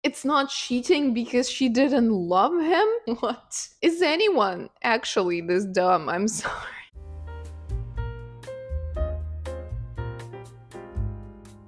It's not cheating because she didn't love him? What? Is anyone actually this dumb? I'm sorry.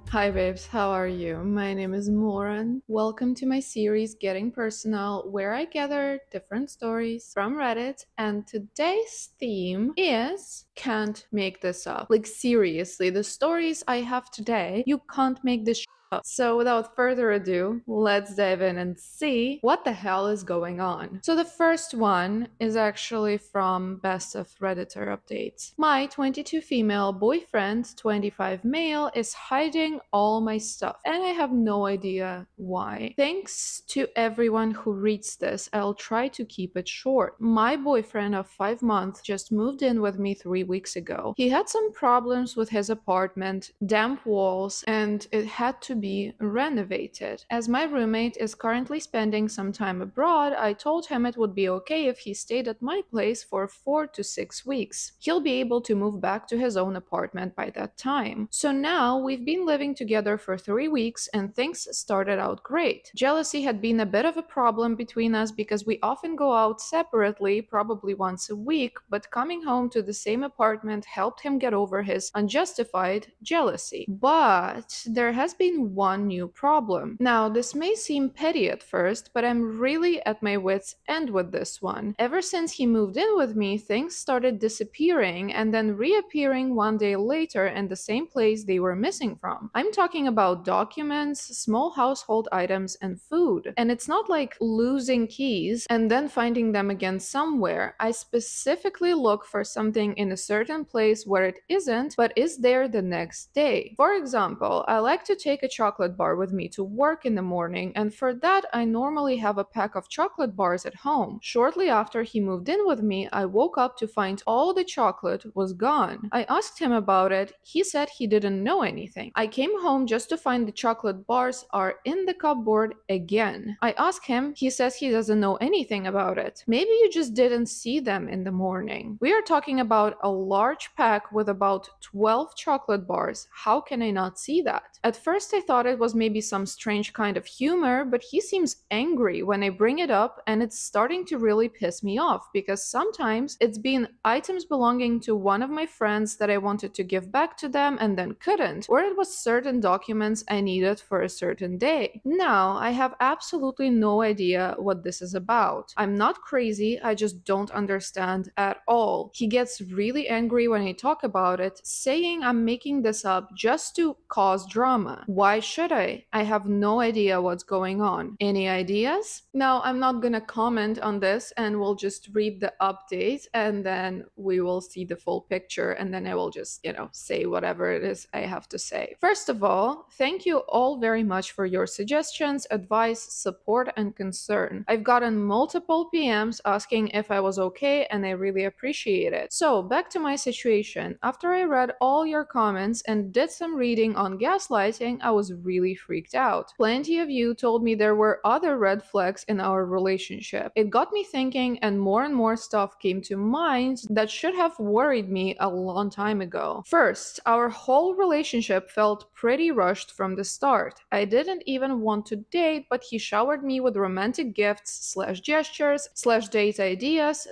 Hi babes, how are you? My name is Moran. Welcome to my series Getting Personal, where I gather different stories from Reddit, and today's theme is can't make this up. Like seriously, the stories I have today, you can't make this up. So without further ado, let's dive in and see what the hell is going on. So the first one is actually from Best of Redditor updates. My 22 female boyfriend, 25 male, is hiding all my stuff, and I have no idea why. Thanks to everyone who reads this, I'll try to keep it short. My boyfriend of 5 months just moved in with me 3 weeks ago. He had some problems with his apartment, damp walls, and it had to be renovated. As my roommate is currently spending some time abroad, I told him it would be okay if he stayed at my place for 4 to 6 weeks. He'll be able to move back to his own apartment by that time. So now we've been living together for 3 weeks and things started out great. Jealousy had been a bit of a problem between us because we often go out separately, probably once a week, but coming home to the same apartment helped him get over his unjustified jealousy. But there has been one new problem. Now, this may seem petty at first, but I'm really at my wit's end with this one. Ever since he moved in with me, things started disappearing and then reappearing one day later in the same place they were missing from. I'm talking about documents, small household items, and food. And it's not like losing keys and then finding them again somewhere. I specifically look for something in a certain place where it isn't, but is there the next day. For example, I like to take a chocolate bar with me to work in the morning, and for that I normally have a pack of chocolate bars at home. Shortly after he moved in with me, I woke up to find all the chocolate was gone. I asked him about it. He said he didn't know anything. I came home just to find the chocolate bars are in the cupboard again. I asked him. He says he doesn't know anything about it. Maybe you just didn't see them in the morning. We are talking about a large pack with about 12 chocolate bars. How can I not see that? At first I thought it was maybe some strange kind of humor, but he seems angry when I bring it up, and it's starting to really piss me off because sometimes it's been items belonging to one of my friends that I wanted to give back to them and then couldn't, or it was certain documents I needed for a certain day. Now, I have absolutely no idea what this is about. I'm not crazy, I just don't understand at all. He gets really angry when I talk about it, saying I'm making this up just to cause drama. Why should I? I have no idea what's going on. Any ideas? Now, I'm not gonna comment on this and we'll just read the update and then we will see the full picture and then I will just, say whatever it is I have to say. First of all, thank you all very much for your suggestions, advice, support, and concern. I've gotten multiple PMs asking if I was okay and I really appreciate it. So, back to my situation. After I read all your comments and did some reading on gaslighting, I was really freaked out. Plenty of you told me there were other red flags in our relationship. It got me thinking and more stuff came to mind that should have worried me a long time ago. First, our whole relationship felt pretty rushed from the start. I didn't even want to date, but he showered me with romantic gifts / gestures / date ideas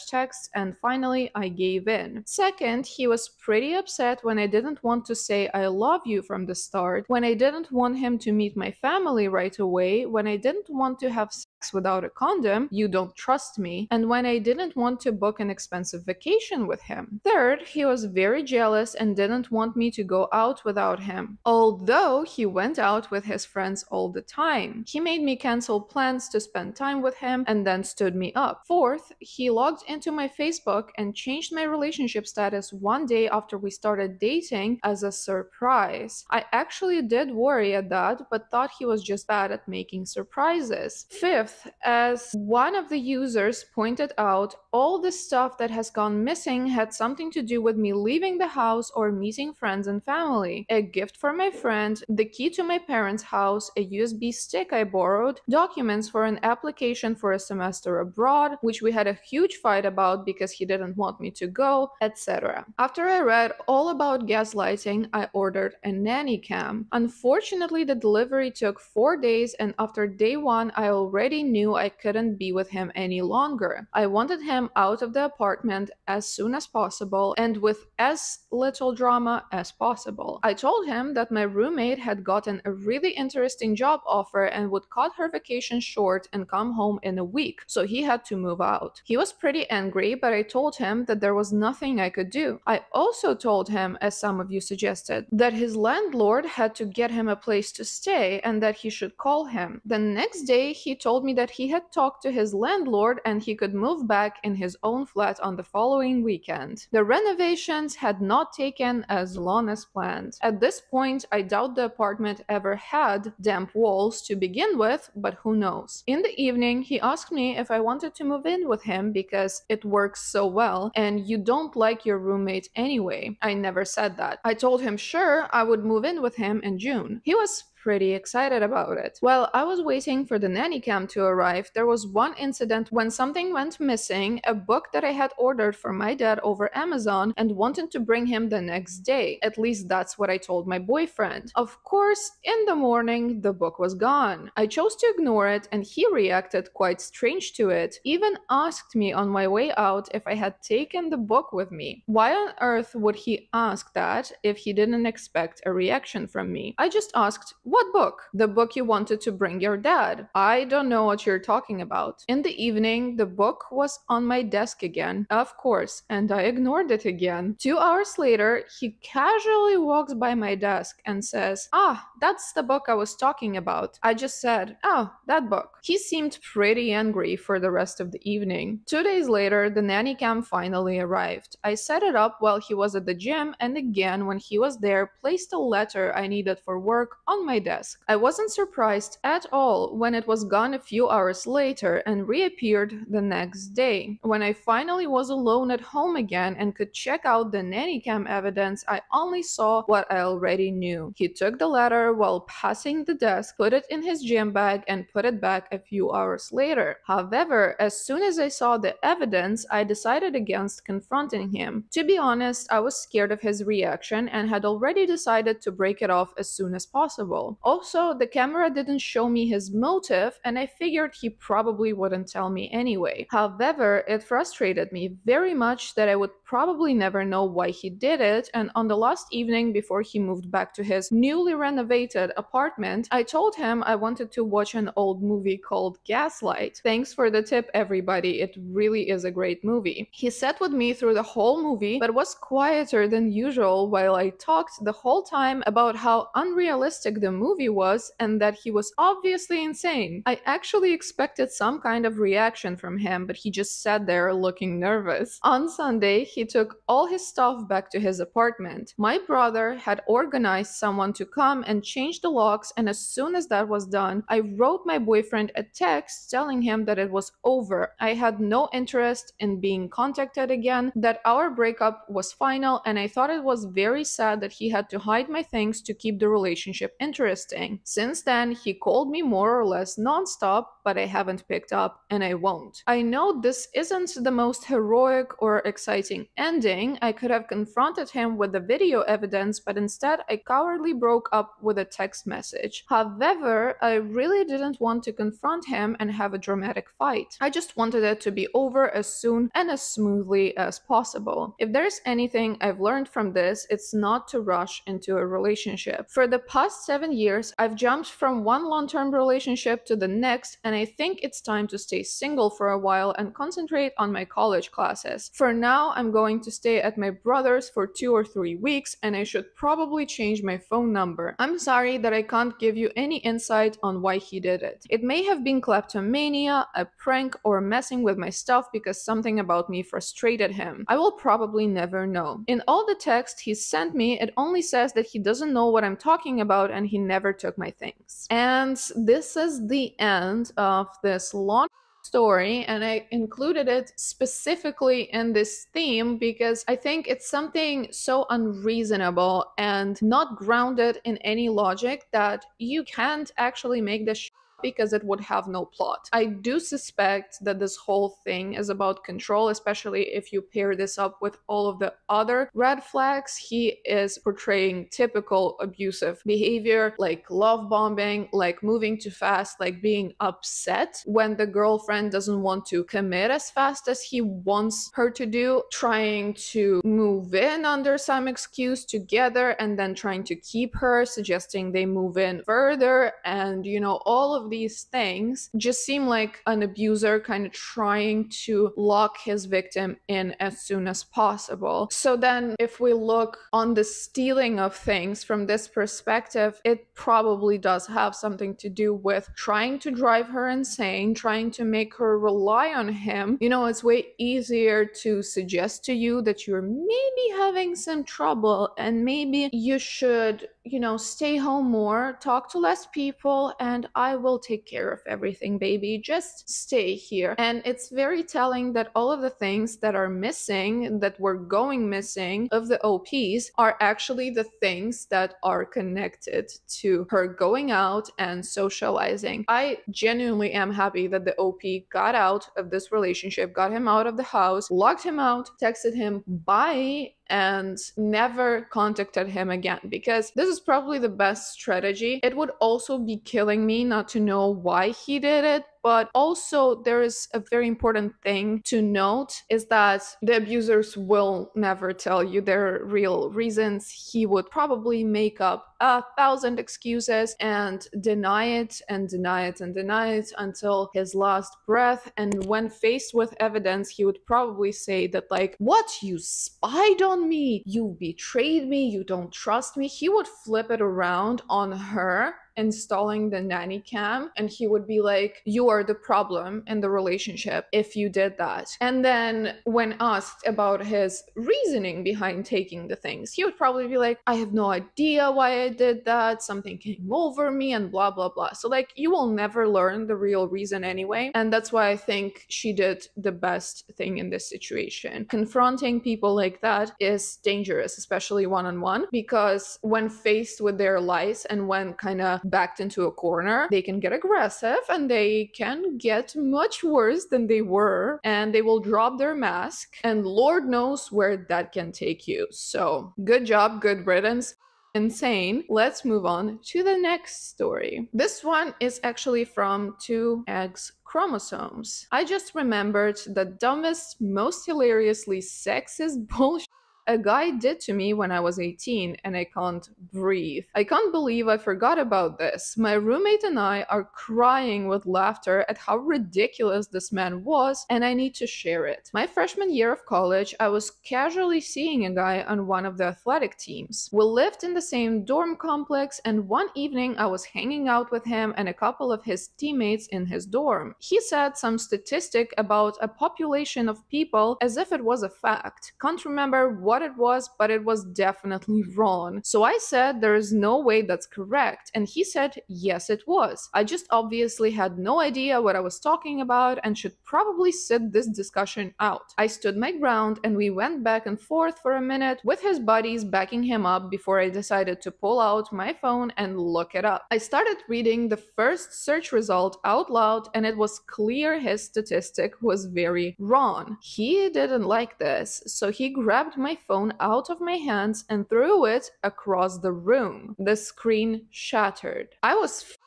/ texts, and finally I gave in. Second, he was pretty upset when I didn't want to say I love you from the start, when I didn't want him to meet my family right away, when I didn't want to have sex without a condom, you don't trust me, and when I didn't want to book an expensive vacation with him. Third, he was very jealous and didn't want me to go out without him, although he went out with his friends all the time. He made me cancel plans to spend time with him and then stood me up. Fourth, he logged into my Facebook and changed my relationship status one day after we started dating as a surprise. I actually did worry at that, but thought he was just bad at making surprises. Fifth, as one of the users pointed out, all the stuff that has gone missing had something to do with me leaving the house or meeting friends and family. A gift for my friend, the key to my parents' house, a USB stick I borrowed, documents for an application for a semester abroad, which we had a huge fight about because he didn't want me to go, etc. After I read all about gaslighting, I ordered a nanny cam. Unfortunately, Unfortunately, the delivery took 4 days, and after day 1, I already knew I couldn't be with him any longer. I wanted him out of the apartment as soon as possible and with as little drama as possible. I told him that my roommate had gotten a really interesting job offer and would cut her vacation short and come home in a week, so he had to move out. He was pretty angry, but I told him that there was nothing I could do. I also told him, as some of you suggested, that his landlord had to get him a place to stay and that he should call him. The next day, he told me that he had talked to his landlord and he could move back in his own flat on the following weekend. The renovations had not taken as long as planned. At this point, I doubt the apartment ever had damp walls to begin with, but who knows. In the evening, he asked me if I wanted to move in with him because it works so well and you don't like your roommate anyway. I never said that. I told him sure, I would move in with him in June. He was pretty excited about it. While I was waiting for the nanny cam to arrive, there was one incident when something went missing, a book that I had ordered for my dad over Amazon and wanted to bring him the next day. At least that's what I told my boyfriend. Of course, in the morning, the book was gone. I chose to ignore it and he reacted quite strange to it, even asked me on my way out if I had taken the book with me. Why on earth would he ask that if he didn't expect a reaction from me? I just asked, "What book?" "The book you wanted to bring your dad." "I don't know what you're talking about." In the evening, the book was on my desk again, of course, and I ignored it again. 2 hours later, he casually walks by my desk and says, "Ah, that's the book I was talking about." I just said, "Oh, that book." He seemed pretty angry for the rest of the evening. 2 days later, the nanny cam finally arrived. I set it up while he was at the gym and again when he was there, placed a letter I needed for work on my desk. I wasn't surprised at all when it was gone a few hours later and reappeared the next day. When I finally was alone at home again and could check out the nanny cam evidence, I only saw what I already knew. He took the letter while passing the desk, put it in his gym bag, and put it back a few hours later. However, as soon as I saw the evidence, I decided against confronting him. To be honest, I was scared of his reaction and had already decided to break it off as soon as possible. Also, the camera didn't show me his motive, and I figured he probably wouldn't tell me anyway. However, it frustrated me very much that I would probably never know why he did it, and on the last evening before he moved back to his newly renovated apartment, I told him I wanted to watch an old movie called Gaslight. Thanks for the tip, everybody. It really is a great movie. He sat with me through the whole movie, but was quieter than usual while I talked the whole time about how unrealistic the movie was and that he was obviously insane. I actually expected some kind of reaction from him, but he just sat there looking nervous. On Sunday, he took all his stuff back to his apartment. My brother had organized someone to come and change the locks, and as soon as that was done, I wrote my boyfriend a text telling him that it was over. I had no interest in being contacted again, that our breakup was final, and I thought it was very sad that he had to hide my things to keep the relationship interesting. Since then, he called me more or less non-stop, but I haven't picked up, and I won't. I know this isn't the most heroic or exciting ending. I could have confronted him with the video evidence, but instead I cowardly broke up with a text message. However, I really didn't want to confront him and have a dramatic fight. I just wanted it to be over as soon and as smoothly as possible. If there's anything I've learned from this, it's not to rush into a relationship. For the past 7 years, I've jumped from one long-term relationship to the next, and I think it's time to stay single for a while and concentrate on my college classes. For now, I'm going to stay at my brother's for 2 or 3 weeks, and I should probably change my phone number. I'm sorry that I can't give you any insight on why he did it. It may have been kleptomania, a prank, or messing with my stuff because something about me frustrated him. I will probably never know. In all the text he sent me, it only says that he doesn't know what I'm talking about and he never took my things. And this is the end of this long story, and I included it specifically in this theme because I think it's something so unreasonable and not grounded in any logic that you can't actually make this because it would have no plot. I do suspect that this whole thing is about control, especially if you pair this up with all of the other red flags. He is portraying typical abusive behavior, like love bombing, like moving too fast, like being upset when the girlfriend doesn't want to commit as fast as he wants her to do, trying to move in under some excuse together and then trying to keep her, suggesting they move in further. And, you know, all of these things just seem like an abuser kind of trying to lock his victim in as soon as possible. So then if we look on the stealing of things from this perspective, it probably does have something to do with trying to drive her insane, trying to make her rely on him. You know, it's way easier to suggest to you that you're maybe having some trouble and maybe you should, you know, stay home more, talk to less people, and I will take care of everything, baby. Just stay here. And it's very telling that all of the things that are missing, that were going missing of the OPs, are actually the things that are connected to her going out and socializing. I genuinely am happy that the OP got out of this relationship, got him out of the house, locked him out, texted him bye, and never contacted him again, because this is probably the best strategy. It would also be killing me not to know why he did it, but also there is a very important thing to note, is that the abusers will never tell you their real reasons. He would probably make up 1,000 excuses and deny it and deny it and deny it until his last breath. And when faced with evidence, he would probably say that, like, what, you spied on me, you betrayed me, you don't trust me. He would flip it around on her installing the nanny cam, and he would be like, you are the problem in the relationship if you did that. And then when asked about his reasoning behind taking the things, he would probably be like, I have no idea why I did that, something came over me and blah blah blah. So like, you will never learn the real reason anyway, and that's why I think she did the best thing in this situation. Confronting people like that is dangerous, especially one-on-one, because when faced with their lies and when kind of backed into a corner, they can get aggressive and they can get much worse than they were, and they will drop their mask, and Lord knows where that can take you. So good job, good riddance. Insane. Let's move on to the next story. This one is actually from 2X chromosomes. I just remembered the dumbest, most hilariously sexist bullshit a guy did to me when I was 18, and I can't breathe. I can't believe I forgot about this. My roommate and I are crying with laughter at how ridiculous this man was, and I need to share it. My freshman year of college, I was casually seeing a guy on one of the athletic teams. We lived in the same dorm complex, and one evening I was hanging out with him and a couple of his teammates in his dorm. He said some statistic about a population of people as if it was a fact. Can't remember what it was, but it was definitely wrong. So I said there is no way that's correct, and he said yes it was. I just obviously had no idea what I was talking about and should probably sit this discussion out. I stood my ground and we went back and forth for a minute with his buddies backing him up before I decided to pull out my phone and look it up. I started reading the first search result out loud, and it was clear his statistic was very wrong. He didn't like this, so he grabbed my phone out of my hands and threw it across the room. The screen shattered. I was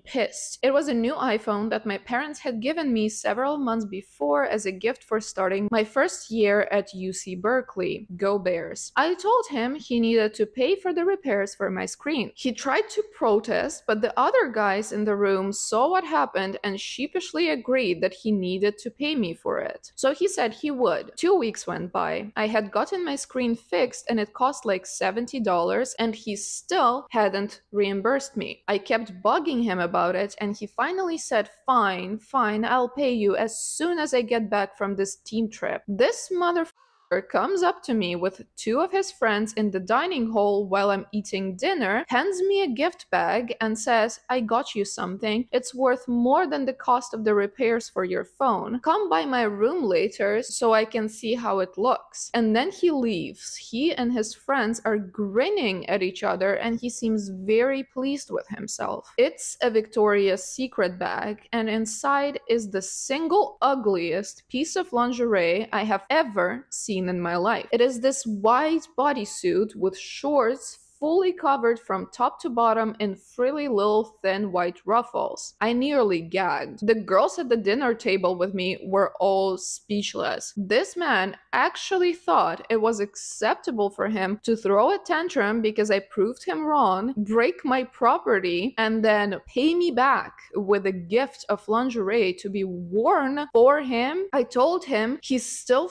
pissed. It was a new iPhone that my parents had given me several months before as a gift for starting my first year at UC Berkeley. Go Bears. I told him he needed to pay for the repairs for my screen. He tried to protest, but the other guys in the room saw what happened and sheepishly agreed that he needed to pay me for it. So he said he would. 2 weeks went by. I had gotten my screen fixed and it cost like $70, and he still hadn't reimbursed me. I kept bugging him about it, and he finally said, fine, I'll pay you as soon as I get back from this team trip. This mother comes up to me with two of his friends in the dining hall while I'm eating dinner, hands me a gift bag, and says, "I got you something. It's worth more than the cost of the repairs for your phone. Come by my room later so I can see how it looks." And then he leaves. He and his friends are grinning at each other, and he seems very pleased with himself. It's a Victoria's Secret bag, and inside is the single ugliest piece of lingerie I have ever seen in my life. It is this white bodysuit with shorts fully covered from top to bottom in frilly little thin white ruffles. I nearly gagged. The girls at the dinner table with me were all speechless. This man actually thought it was acceptable for him to throw a tantrum because I proved him wrong, break my property, and then pay me back with a gift of lingerie to be worn for him. I told him he still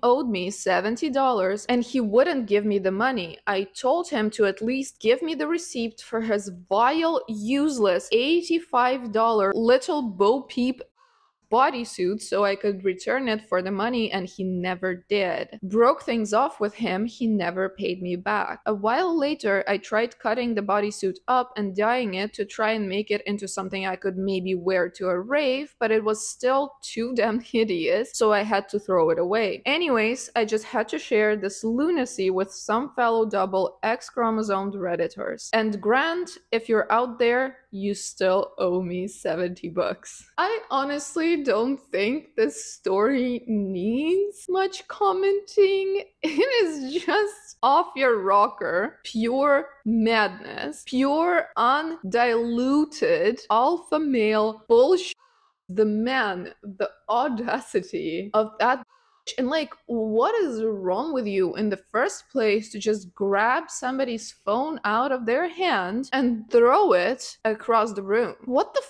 owed me $70 and he wouldn't give me the money. I told him to at least give me the receipt for his vile, useless $85 little Bo Peep bodysuit so I could return it for the money, and he never did. Broke things off with him, he never paid me back. A while later, I tried cutting the bodysuit up and dyeing it to try and make it into something I could maybe wear to a rave, but it was still too damn hideous, so I had to throw it away. Anyways, I just had to share this lunacy with some fellow double X-chromosomed Redditors. And Grant, if you're out there, you still owe me 70 bucks. I honestly don't think this story needs much commenting. It is just off your rocker, pure madness, pure undiluted alpha male bullshit. The man, the audacity of that. And like, what is wrong with you in the first place to just grab somebody's phone out of their hand and throw it across the room? What the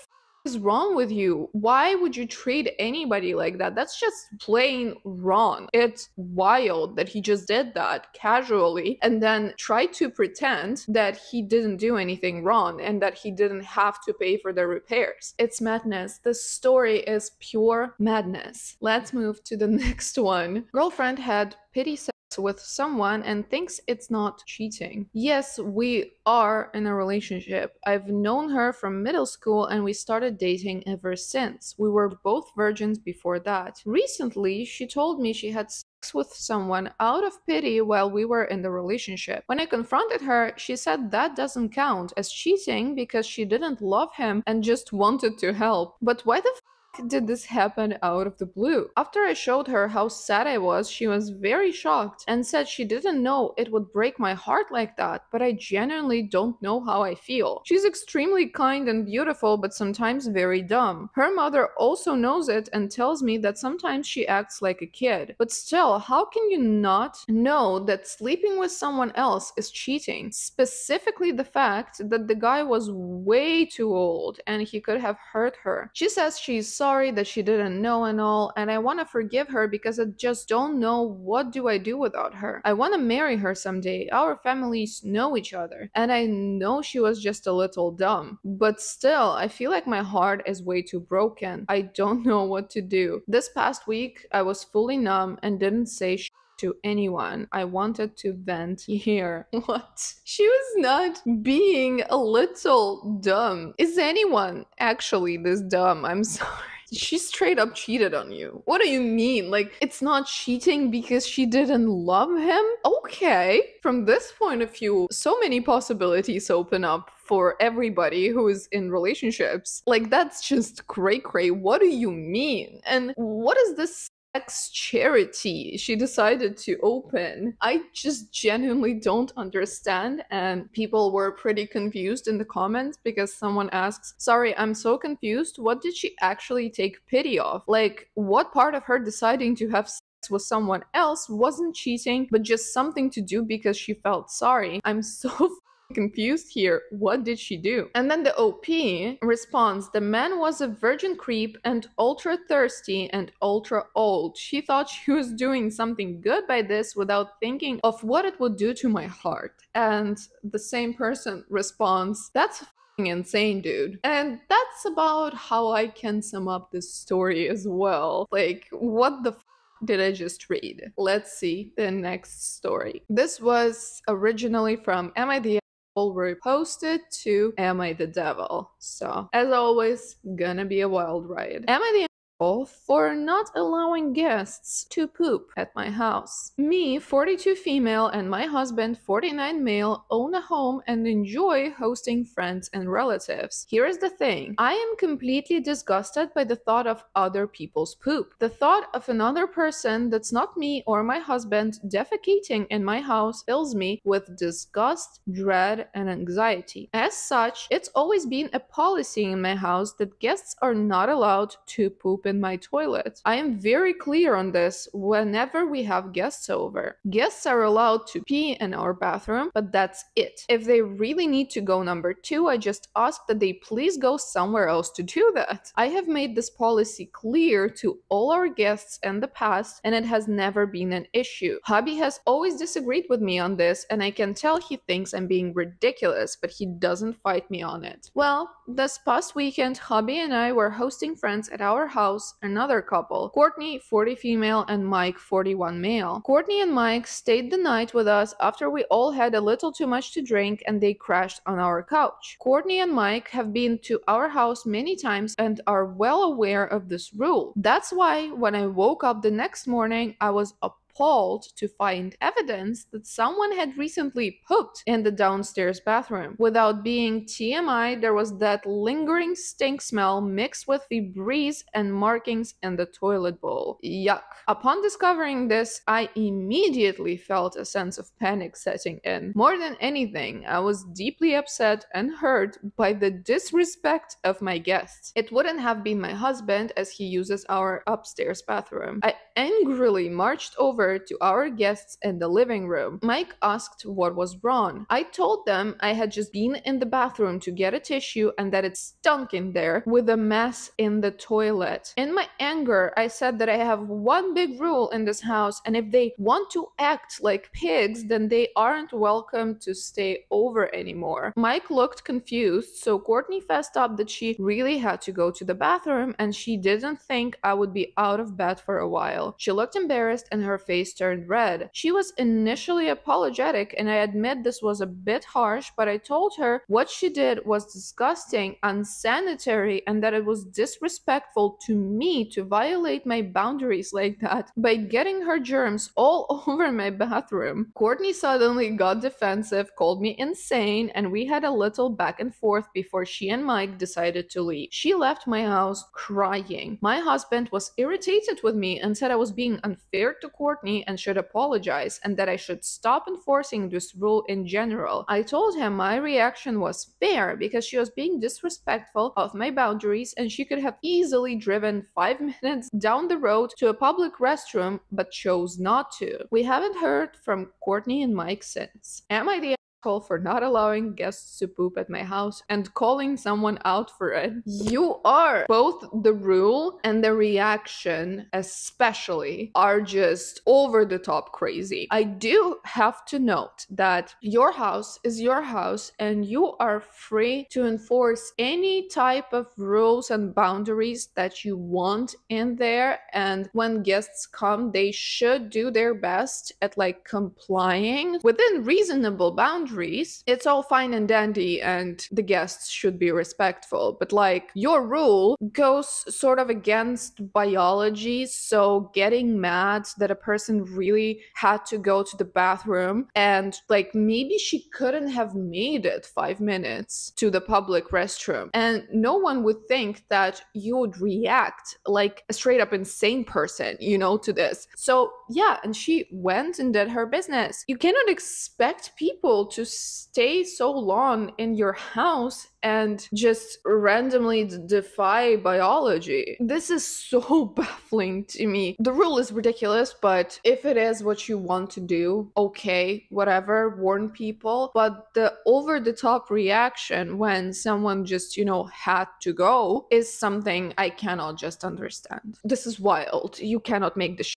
is wrong with you? Why would you treat anybody like that? That's just plain wrong. It's wild that he just did that casually and then tried to pretend that he didn't do anything wrong and that he didn't have to pay for the repairs. It's madness. The story is pure madness. Let's move to the next one. Girlfriend had pity sex with someone and thinks it's not cheating. Yes, we are in a relationship. I've known her from middle school and we started dating ever since. We were both virgins before that. Recently, she told me she had sex with someone out of pity while we were in the relationship. When I confronted her, she said that doesn't count as cheating because she didn't love him and just wanted to help. But why the did this happen out of the blue? After I showed her how sad I was, she was very shocked and said she didn't know it would break my heart like that, but I genuinely don't know how I feel. She's extremely kind and beautiful, but sometimes very dumb. Her mother also knows it and tells me that sometimes she acts like a kid. But still, how can you not know that sleeping with someone else is cheating? Specifically the fact that the guy was way too old and he could have hurt her. She says she's sorry that she didn't know and all, and I want to forgive her because I just don't know what do I do without her. I want to marry her someday. Our families know each other, and I know she was just a little dumb. But still, I feel like my heart is way too broken. I don't know what to do. This past week, I was fully numb and didn't say to anyone. I wanted to vent here. What? She was not being a little dumb. Is anyone actually this dumb? I'm sorry. She straight up cheated on you. What do you mean? Like, it's not cheating because she didn't love him? Okay. From this point of view, so many possibilities open up for everybody who is in relationships. Like, that's just cray-cray. What do you mean? And what is this sex charity she decided to open? I just genuinely don't understand, and people were pretty confused in the comments because someone asks, sorry, I'm so confused, what did she actually take pity of? Like, what part of her deciding to have sex with someone else wasn't cheating but just something to do because she felt sorry? I'm so confused here. What did she do? And then the OP responds, the man was a virgin creep and ultra thirsty and ultra old. She thought she was doing something good by this without thinking of what it would do to my heart. And the same person responds, that's insane, dude. And that's about how I can sum up this story as well. Like, what the did I just read? Let's see the next story. This was originally from Am I the Asshole? Reposted to Am I the Devil? So, as always, gonna be a wild ride. Am I the for not allowing guests to poop at my house? Me, 42 female, and my husband, 49 male, own a home and enjoy hosting friends and relatives. Here is the thing. I am completely disgusted by the thought of other people's poop. The thought of another person that's not me or my husband defecating in my house fills me with disgust, dread, and anxiety. As such, it's always been a policy in my house that guests are not allowed to poop in my toilet. I am very clear on this whenever we have guests over. Guests are allowed to pee in our bathroom, but that's it. If they really need to go number 2, I just ask that they please go somewhere else to do that. I have made this policy clear to all our guests in the past, and it has never been an issue. Hubby has always disagreed with me on this, and I can tell he thinks I'm being ridiculous, but he doesn't fight me on it. Well, this past weekend, Hubby and I were hosting friends at our house, another couple, Courtney, 40 female, and Mike, 41 male. Courtney and Mike stayed the night with us after we all had a little too much to drink and they crashed on our couch. Courtney and Mike have been to our house many times and are well aware of this rule. That's why when I woke up the next morning, I was appalled to find evidence that someone had recently pooped in the downstairs bathroom. Without being TMI, there was that lingering stink smell mixed with Febreze and markings in the toilet bowl. Yuck. Upon discovering this, I immediately felt a sense of panic setting in. More than anything, I was deeply upset and hurt by the disrespect of my guests. It wouldn't have been my husband, as he uses our upstairs bathroom. I angrily marched over to our guests in the living room. Mike asked what was wrong. I told them I had just been in the bathroom to get a tissue and that it stunk in there with a mess in the toilet. In my anger, I said that I have one big rule in this house, and if they want to act like pigs, then they aren't welcome to stay over anymore. Mike looked confused, so Courtney fessed up that she really had to go to the bathroom and she didn't think I would be out of bed for a while. She looked embarrassed and her face turned red. She was initially apologetic, and I admit this was a bit harsh, but I told her what she did was disgusting, unsanitary, and that it was disrespectful to me to violate my boundaries like that by getting her germs all over my bathroom. Courtney suddenly got defensive, called me insane, and we had a little back and forth before she and Mike decided to leave. She left my house crying. My husband was irritated with me and said I was being unfair to Courtney and should apologize, and that I should stop enforcing this rule in general. I told him my reaction was fair because she was being disrespectful of my boundaries and she could have easily driven 5 minutes down the road to a public restroom but chose not to. We haven't heard from Courtney and Mike since. Am I the for not allowing guests to poop at my house and calling someone out for it? You are. Both the rule and the reaction especially are just over the top crazy. I do have to note that your house is your house and you are free to enforce any type of rules and boundaries that you want in there, and when guests come they should do their best at complying within reasonable boundaries. It's all fine and dandy and the guests should be respectful, but your rule goes sort of against biology, so getting mad that a person really had to go to the bathroom and maybe she couldn't have made it 5 minutes to the public restroom, and no one would think that you would react like a straight up insane person, to this. So yeah, and she went and did her business. You cannot expect people to stay so long in your house and just randomly defy biology. This is so baffling to me. The rule is ridiculous, but if it is what you want to do, okay, whatever, warn people. But the over-the-top reaction when someone just, had to go is something I cannot just understand. This is wild. You cannot make this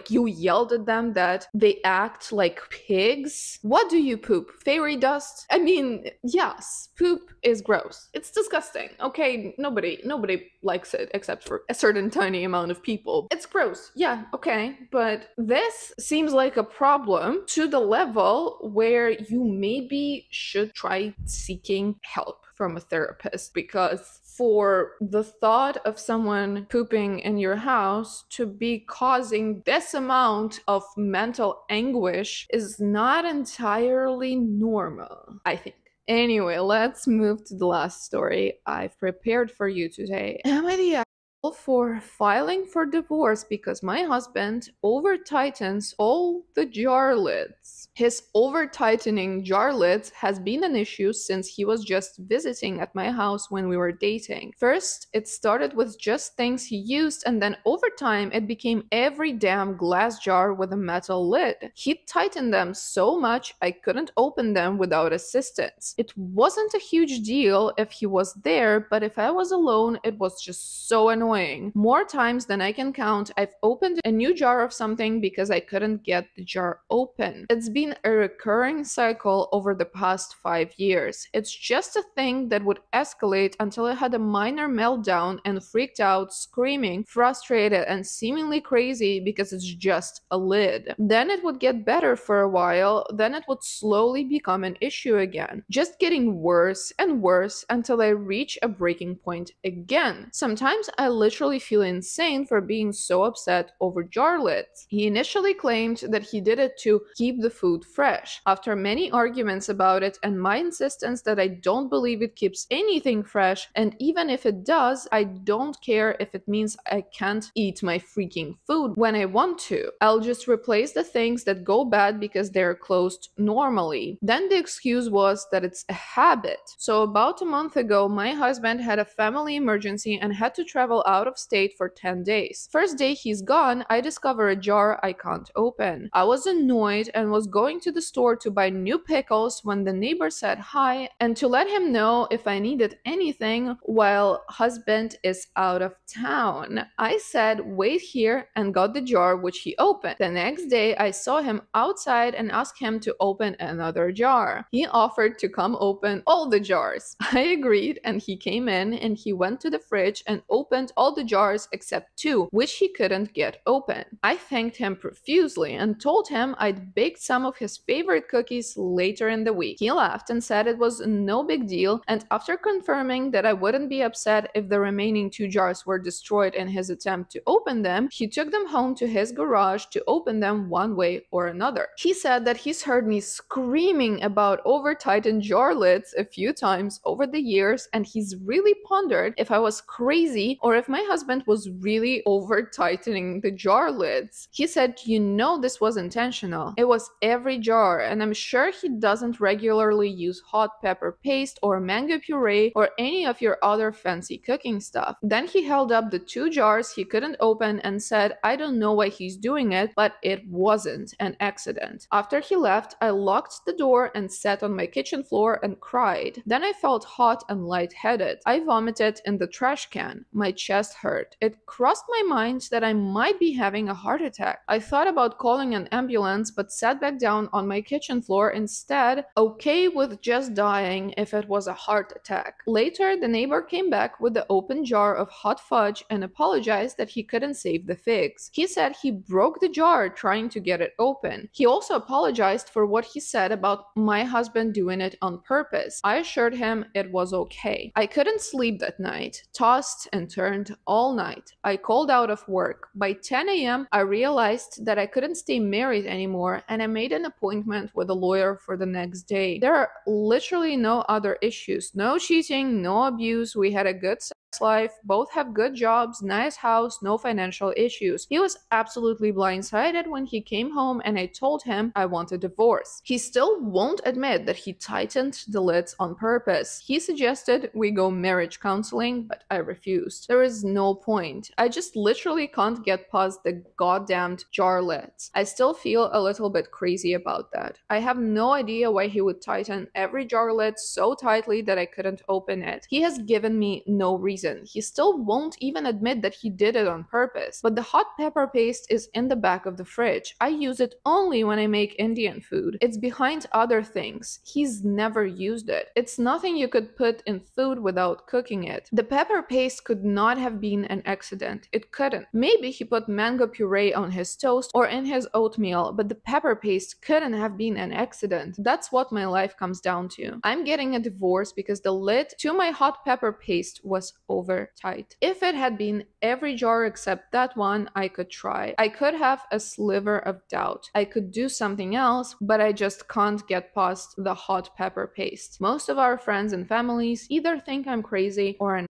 you yelled at them that they act like pigs. What do you poop? Fairy dust? I mean, yes, poop is gross. gross. It's disgusting. Okay, nobody likes it except for a certain tiny amount of people. It's gross. Yeah, okay. But this seems like a problem to the level where you maybe should try seeking help from a therapist, because for the thought of someone pooping in your house to be causing this amount of mental anguish is not entirely normal, I think. Anyway, let's move to the last story I've prepared for you today. Am I the asshole for filing for divorce because my husband over tightens all the jar lids? His over tightening jar lids has been an issue since he was just visiting at my house when we were dating. First, it started with just things he used, and then over time it became every damn glass jar with a metal lid. He tightened them so much I couldn't open them without assistance. It wasn't a huge deal if he was there, but if I was alone, it was just so annoying. More times than I can count, I've opened a new jar of something because I couldn't get the jar open. It's been a recurring cycle over the past 5 years. It's just a thing that would escalate until I had a minor meltdown and freaked out, screaming, frustrated, and seemingly crazy because it's just a lid. Then it would get better for a while, then it would slowly become an issue again, just getting worse and worse until I reach a breaking point again. Sometimes I literally feel insane for being so upset over jar lids. He initially claimed that he did it to keep the food fresh. After many arguments about it and my insistence that I don't believe it keeps anything fresh, and even if it does, I don't care if it means I can't eat my freaking food when I want to. I'll just replace the things that go bad because they're closed normally. Then the excuse was that it's a habit. So about a month ago, my husband had a family emergency and had to travel out of state for 10 days. First day he's gone, I discover a jar I can't open. I was annoyed and was going to the store to buy new pickles when the neighbor said hi and to let him know if I needed anything while husband is out of town. I said wait here and got the jar, which he opened. The next day I saw him outside and asked him to open another jar. He offered to come open all the jars. I agreed and he came in and he went to the fridge and opened all the jars except 2, which he couldn't get open. I thanked him profusely and told him I'd baked some of his favorite cookies later in the week. He laughed and said it was no big deal, and after confirming that I wouldn't be upset if the remaining 2 jars were destroyed in his attempt to open them, he took them home to his garage to open them one way or another. He said that he's heard me screaming about over-tightened jar lids a few times over the years, and he's really pondered if I was crazy or if my husband was really over-tightening the jar lids. He said, you know, this was intentional. It was every jar, and I'm sure he doesn't regularly use hot pepper paste or mango puree or any of your other fancy cooking stuff. Then he held up the 2 jars he couldn't open and said, I don't know why he's doing it, but it wasn't an accident. After he left, I locked the door and sat on my kitchen floor and cried. Then I felt hot and lightheaded. I vomited in the trash can. My chest hurt. It crossed my mind that I might be having a heart attack. I thought about calling an ambulance but sat back down on my kitchen floor instead, okay with just dying if it was a heart attack. Later, the neighbor came back with the open jar of hot fudge and apologized that he couldn't save the figs. He said he broke the jar trying to get it open. He also apologized for what he said about my husband doing it on purpose. I assured him it was okay. I couldn't sleep that night, tossed and turned all night. I called out of work. By 10 a.m., I realized that I couldn't stay married anymore, and I made an appointment with a lawyer for the next day. There are literally no other issues. No cheating, no abuse. We had a good sex life, both have good jobs, nice house, no financial issues. He was absolutely blindsided when he came home and I told him I want a divorce. He still won't admit that he tightened the lids on purpose. He suggested we go marriage counseling, but I refused. There is is no point. I just literally can't get past the goddamned jar lids. I still feel a little bit crazy about that. I have no idea why he would tighten every jar lid so tightly that I couldn't open it. He has given me no reason. He still won't even admit that he did it on purpose. But the hot pepper paste is in the back of the fridge. I use it only when I make Indian food. It's behind other things. He's never used it. It's nothing you could put in food without cooking it. The pepper paste could not have been an accident. It couldn't. Maybe he put mango puree on his toast or in his oatmeal, but the pepper paste couldn't have been an accident. That's what my life comes down to. I'm getting a divorce because the lid to my hot pepper paste was over tight. If it had been every jar except that one, I could try. I could have a sliver of doubt. I could do something else, but I just can't get past the hot pepper paste. Most of our friends and families either think I'm crazy or an.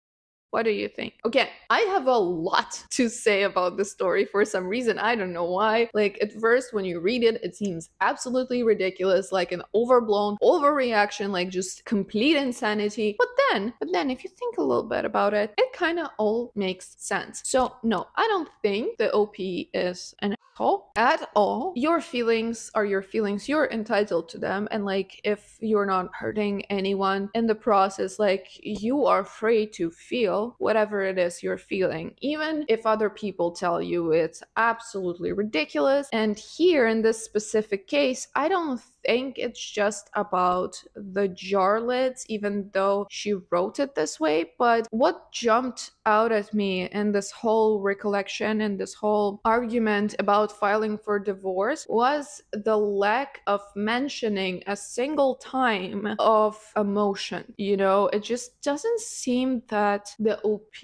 What do you think? Okay, I have a lot to say about this story for some reason. I don't know why. Like, at first, when you read it, it seems absolutely ridiculous, like an overblown overreaction, like just complete insanity. But then, if you think a little bit about it, it kind of all makes sense. So, no, I don't think the OP is an asshole at all. Your feelings are your feelings. You're entitled to them. And like, if you're not hurting anyone in the process, like, you are free to feel whatever it is you're feeling, even if other people tell you it's absolutely ridiculous. And here in this specific case, I don't think it's just about the jar lids, even though she wrote it this way. But what jumped out at me in this whole recollection and this whole argument about filing for divorce was the lack of mentioning a single time of emotion. You know, it just doesn't seem that the OP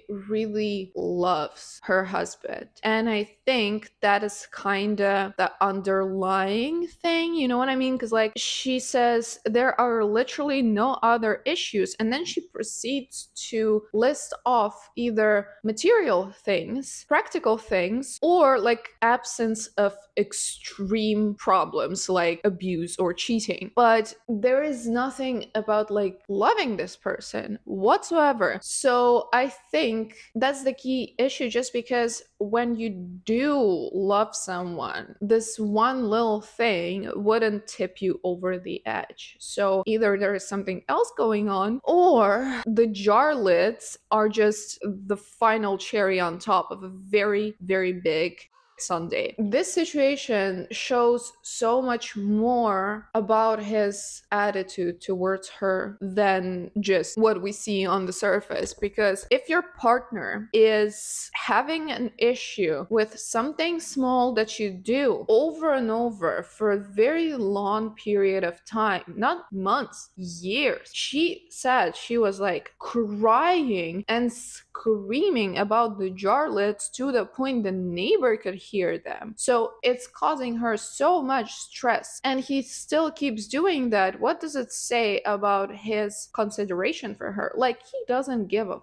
really loves her husband. And I think that is kind of the underlying thing, you know what I mean? Because like, she says there are literally no other issues, and then she proceeds to list off either material things, practical things, or like absence of extreme problems like abuse or cheating. But there is nothing about like loving this person whatsoever. So I think that's the key issue, just because when you do love someone, this one little thing wouldn't tip you over the edge. So either there is something else going on, or the jar lids are just the final cherry on top of a very, very big Sunday. This situation shows so much more about his attitude towards her than just what we see on the surface. Because if your partner is having an issue with something small that you do over and over for a very long period of time, not months, years, she said she was like crying and screaming about the jar lids to the point the neighbor could hear them. So it's causing her so much stress, and he still keeps doing that. What does it say about his consideration for her? Like, he doesn't give a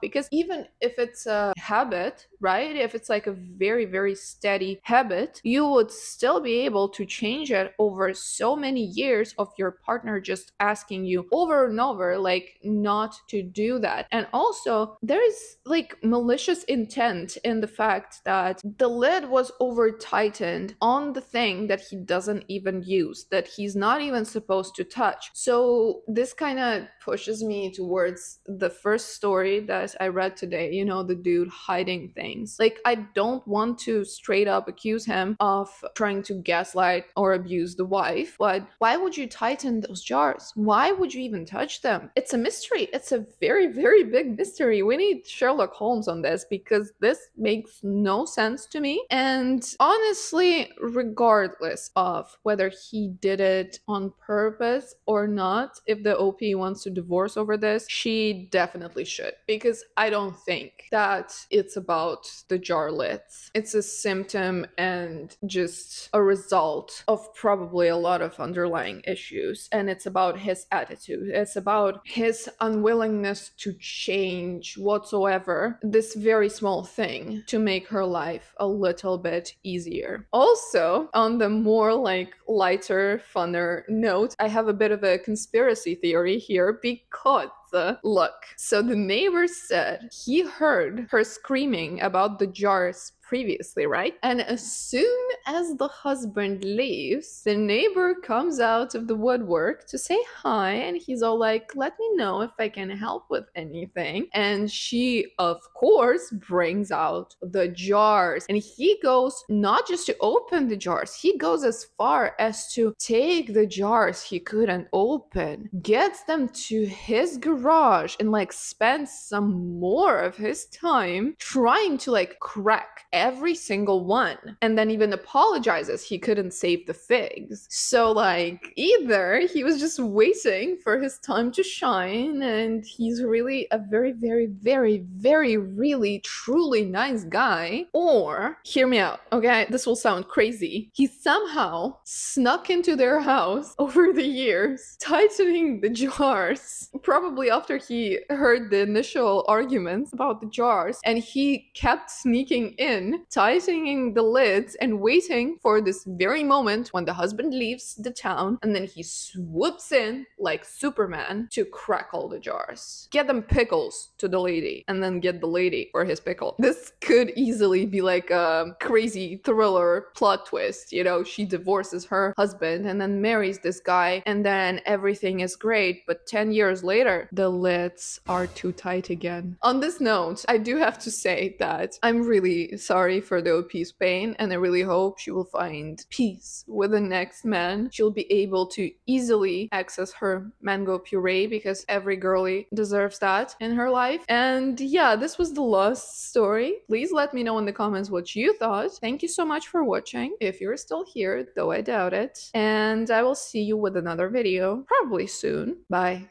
because even if it's a habit, right? If it's like a very, very steady habit, you would still be able to change it over so many years of your partner just asking you over and over, like, not to do that. And also, there is like malicious intent in the fact that the lid was over tightened on the thing that he doesn't even use, that he's not even supposed to touch. So this kind of pushes me towards the first story that I read today, you know, the dude hiding things. Like, I don't want to straight up accuse him of trying to gaslight or abuse the wife, but why would you tighten those jars? Why would you even touch them? It's a mystery. It's a very, very big mystery. We need Sherlock Holmes on this, because this makes no sense to me. And honestly, regardless of whether he did it on purpose or not, if the OP wants to divorce over this, she definitely should, because I don't think that it's about the jar lids. It's a symptom and just a result of probably a lot of underlying issues. And it's about his attitude. It's about his unwillingness to change whatsoever this very small thing to make her life a little bit easier. Also, on the more like lighter, funner note, I have a bit of a conspiracy theory here, because the look. So the neighbor said he heard her screaming about the jars previously, right? And as soon as the husband leaves, the neighbor comes out of the woodwork to say hi, and he's all like, let me know if I can help with anything. And she, of course, brings out the jars, and he goes not just to open the jars, he goes as far as to take the jars he couldn't open, gets them to his garage, and like spends some more of his time trying to like crack every single one, and then even apologizes he couldn't save the figs. So like, either he was just waiting for his time to shine and he's really a very, very, very, very, really, truly nice guy, or, hear me out, okay, this will sound crazy, he somehow snuck into their house over the years, tightening the jars, probably after he heard the initial arguments about the jars, and he kept sneaking in, tightening the lids and waiting for this very moment when the husband leaves the town, and then he swoops in like Superman to crack all the jars, get them pickles to the lady, and then get the lady for his pickle. This could easily be like a crazy thriller plot twist, you know, she divorces her husband and then marries this guy, and then everything is great, but 10 years later the lids are too tight again. On this note, I do have to say that I'm really sorry for the OP's pain, and I really hope she will find peace with the next man. She'll be able to easily access her mango puree, because every girly deserves that in her life. And yeah, this was the last story. Please let me know in the comments what you thought. Thank you so much for watching, if you're still here, though I doubt it. And I will see you with another video, probably soon. Bye.